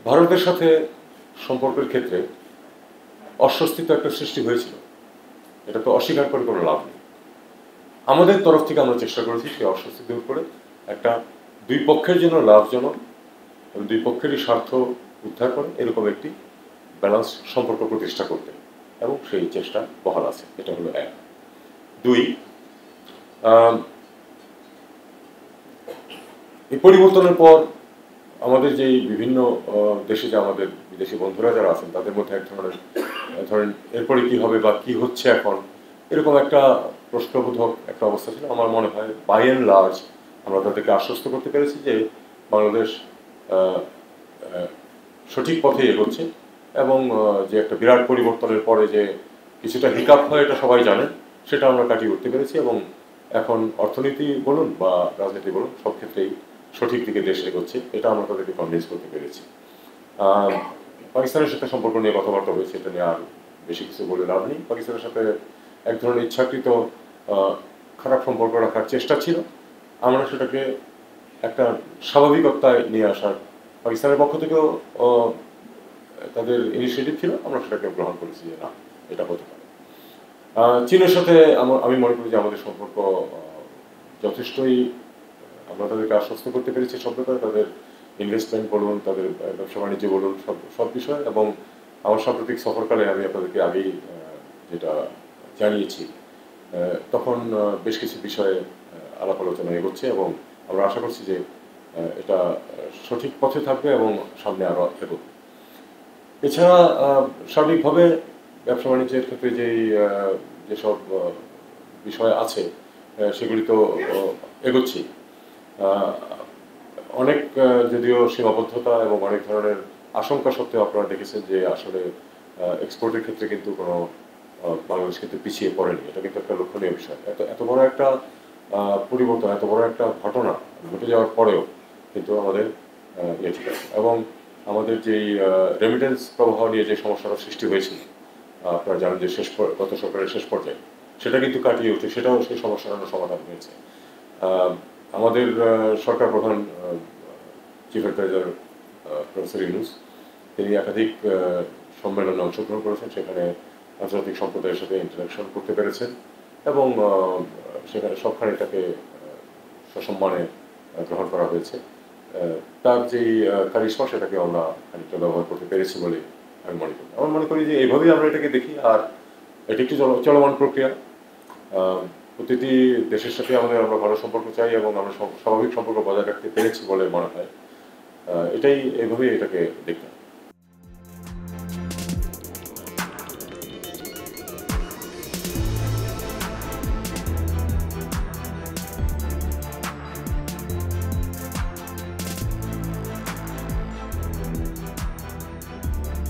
ভারতের সাথে সম্পর্কের ক্ষেত্রে অস্বস্তি তো একটা সৃষ্টি হয়েছিল, এটা তো অস্বীকার করে কোনো লাভ নেই। আমাদের তরফ থেকে আমরা চেষ্টা করেছি সেই অস্বস্তি দূর করে একটা দুই পক্ষের জন্য লাভজনক এবং দুই পক্ষেরই স্বার্থ উদ্ধার করে এরকম একটি ব্যালেন্স সম্পর্ক প্রতিষ্ঠা করতে, এবং সেই চেষ্টা বহাল আছে। এটা হলো এক। দুই, এই পরিবর্তনের পর আমাদের যেই বিভিন্ন দেশে যে আমাদের বিদেশি বন্ধুরা যারা আছেন তাদের মধ্যে এক ধরনের ধরেন এরপরে কি হবে বা কি হচ্ছে এখন, এরকম একটা প্রশ্নবোধক একটা অবস্থা ছিল। আমার মনে হয় বাই অ্যান্ড লার্জ আমরা তাদেরকে আশ্বস্ত করতে পেরেছি যে বাংলাদেশ সঠিক পথে এগোচ্ছে, এবং যে একটা বিরাট পরিবর্তনের পরে যে কিছুটা হিকাপ হয় এটা সবাই জানেন, সেটা আমরা কাটিয়ে উঠতে পেরেছি, এবং এখন অর্থনীতি বলুন বা রাজনীতি বলুন সব ক্ষেত্রেই সঠিক দিকে দেশ এগোচ্ছে, এটা আমরা তাদেরকে কনভিন্স করতে পেরেছি। পাকিস্তানের সাথে সম্পর্ক নিয়ে কথাবার্তা হয়েছে, এটা নিয়ে আর বেশি কিছু বলে লাভ নেই। পাকিস্তানের সাথে এক ধরনের ইচ্ছাকৃত খারাপ সম্পর্ক রাখার চেষ্টা ছিল, আমরা সেটাকে একটা স্বাভাবিকতায় নিয়ে আসার পাকিস্তানের পক্ষ থেকেও তাদের ইনিশিয়েটিভ ছিল, আমরা সেটাকে গ্রহণ করেছি যে না, এটা হতে পারে। চীনের সাথে আমি মনে করি যে আমাদের সম্পর্ক যথেষ্টই, আমরা তাদেরকে আশ্বস্ত করতে পেরেছি সব ব্যাপারে, তাদের ইনভেস্টমেন্ট বলুন, তাদের ব্যবসা বাণিজ্য বলুন, সব বিষয়। এবং আমার সাম্প্রতিক সফরকালে আমি আপনাদেরকে আগেই যেটা জানিয়েছি, তখন বেশ কিছু বিষয়ে আলাপ আলোচনা এগোচ্ছে, এবং আমরা আশা করছি যে এটা সঠিক পথে থাকবে এবং সামনে আরও এগোবে। এছাড়া সার্বিকভাবে ব্যবসা বাণিজ্যের ক্ষেত্রে যেসব বিষয় আছে সেগুলি তো এগোচ্ছি। অনেক যদিও সীমাবদ্ধতা এবং অনেক ধরনের আশঙ্কা সত্ত্বেও আপনারা দেখেছেন যে আসলে এক্সপোর্টের ক্ষেত্রে কিন্তু কোনো বাংলাদেশ কিন্তু পিছিয়ে পড়েনি, এটা কিন্তু একটা লক্ষণীয় বিষয়। এত বড় একটা পরিবর্তন, এত বড় একটা ঘটনা ঘটে যাওয়ার পরেও কিন্তু আমাদের ইয়ে ঠিক আছে। এবং আমাদের যেই রেমিটেন্স প্রবাহ নিয়ে যে সমস্যাটা সৃষ্টি হয়েছিল, আপনারা জানেন যে গত সরকারের শেষ পর্যায়ে সেটা কিন্তু কাটিয়ে উঠে সেটাও সেই সমস্যার সমাধান হয়েছে। আমাদের সরকার প্রধান চিফ অ্যাডভাইজার প্রফেসর ইউনূস, তিনি একাধিক সম্মেলনে অংশগ্রহণ করেছেন, সেখানে আন্তর্জাতিক সম্প্রদায়ের সাথে ইন্টারাকশন করতে পেরেছেন, এবং সেখানে সবখানে তাকে সসম্মানে গ্রহণ করা হয়েছে। তার যেই কারিশমা সেটাকে আমরা খানিকটা ব্যবহার করতে পেরেছি বলে আমি মনে করি। আমার মনে করি যে এইভাবেই আমরা এটাকে দেখি, আর এটি একটি চলমান প্রক্রিয়া। প্রতিটি দেশের সাথে আমরা ভালো সম্পর্ক চাই, এবং আমরা স্বাভাবিক সম্পর্ক বজায় রাখতে পেরেছি বলে মনে হয়। এটাই এইভাবেই এটাকে দেখতে